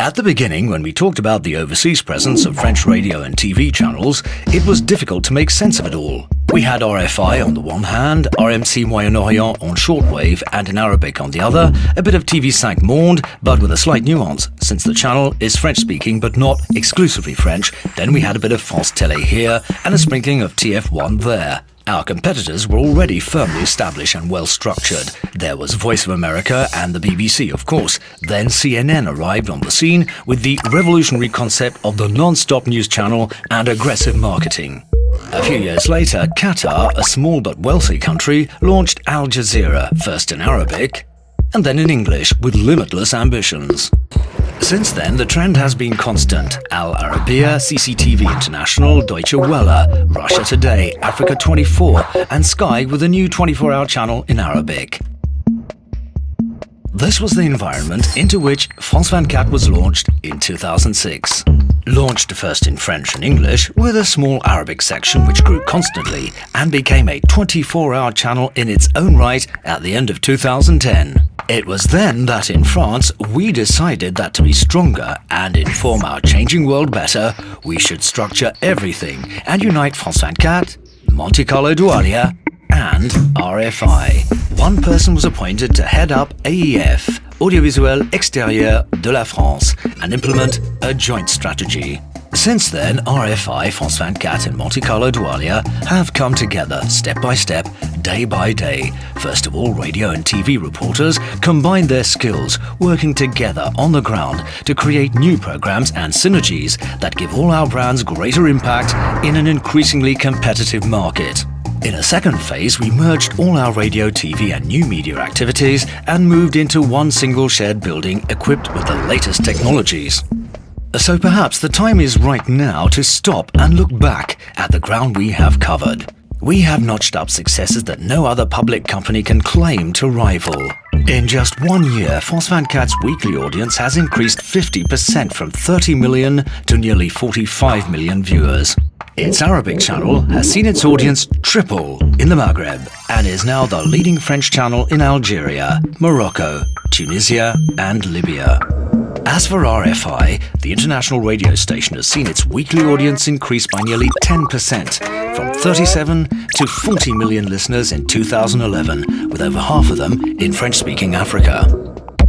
At the beginning, when we talked about the overseas presence of French radio and TV channels, it was difficult to make sense of it all. We had RFI on the one hand, RMC Moyen-Orient on shortwave and in Arabic on the other, a bit of TV5 Monde, but with a slight nuance. Since the channel is French-speaking but not exclusively French, then we had a bit of France Télé here and a sprinkling of TF1 there. Our competitors were already firmly established and well-structured. There was Voice of America and the BBC, of course. Then CNN arrived on the scene with the revolutionary concept of the non-stop news channel and aggressive marketing. A few years later, Qatar, a small but wealthy country, launched Al Jazeera, first in Arabic and then in English, with limitless ambitions. Since then, the trend has been constant. Al Arabiya, CCTV International, Deutsche Welle, Russia Today, Africa 24, and Sky with a new 24-hour channel in Arabic. This was the environment into which France 24 was launched in 2006. Launched first in French and English, with a small Arabic section which grew constantly and became a 24-hour channel in its own right at the end of 2010. It was then that in France we decided that to be stronger and inform our changing world better, we should structure everything and unite France 24, Monte Carlo Doualiya and RFI. One person was appointed to head up AEF, Audiovisuel Extérieur de la France, and implement a joint strategy. Since then, RFI, France 24 and Monte Carlo Doualiya have come together step by step, day by day. First of all, radio and TV reporters combined their skills, working together on the ground to create new programs and synergies that give all our brands greater impact in an increasingly competitive market. In a second phase, we merged all our radio, TV and new media activities and moved into one single shared building equipped with the latest technologies. So perhaps the time is right now to stop and look back at the ground we have covered. We have notched up successes that no other public company can claim to rival. In just 1 year, France 24's weekly audience has increased 50% from 30 million to nearly 45 million viewers. Its Arabic channel has seen its audience triple in the Maghreb and is now the leading French channel in Algeria, Morocco, Tunisia and Libya. As for RFI, the international radio station has seen its weekly audience increase by nearly 10%, from 37 to 40 million listeners in 2011, with over half of them in French-speaking Africa.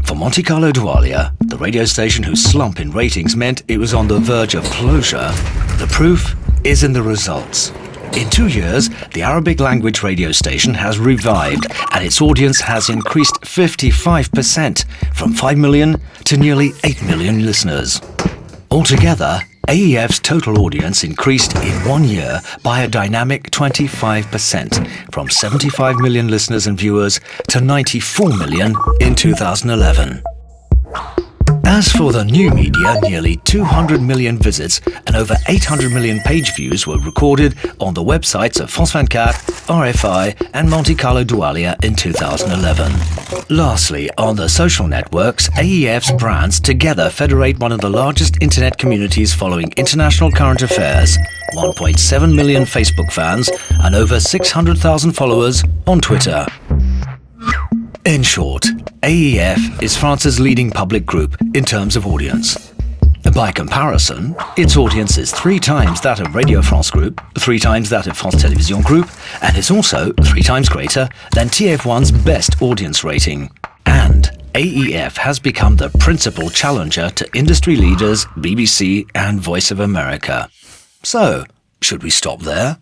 For Monte Carlo Doualiya, the radio station whose slump in ratings meant it was on the verge of closure, the proof is in the results. In 2 years, the Arabic language radio station has revived and its audience has increased 55%, from 5 million to nearly 8 million listeners. Altogether, AEF's total audience increased in 1 year by a dynamic 25%, from 75 million listeners and viewers to 94 million in 2011. As for the new media, nearly 200 million visits and over 800 million page views were recorded on the websites of France 24, RFI and Monte Carlo Doualiya in 2011. Lastly, on the social networks, AEF's brands together federate one of the largest internet communities following international current affairs, 1.7 million Facebook fans and over 600,000 followers on Twitter. In short, AEF is France's leading public group in terms of audience. By comparison, its audience is 3 times that of Radio France Group, 3 times that of France Télévisions Group, and is also 3 times greater than TF1's best audience rating. And AEF has become the principal challenger to industry leaders BBC and Voice of America. So, should we stop there?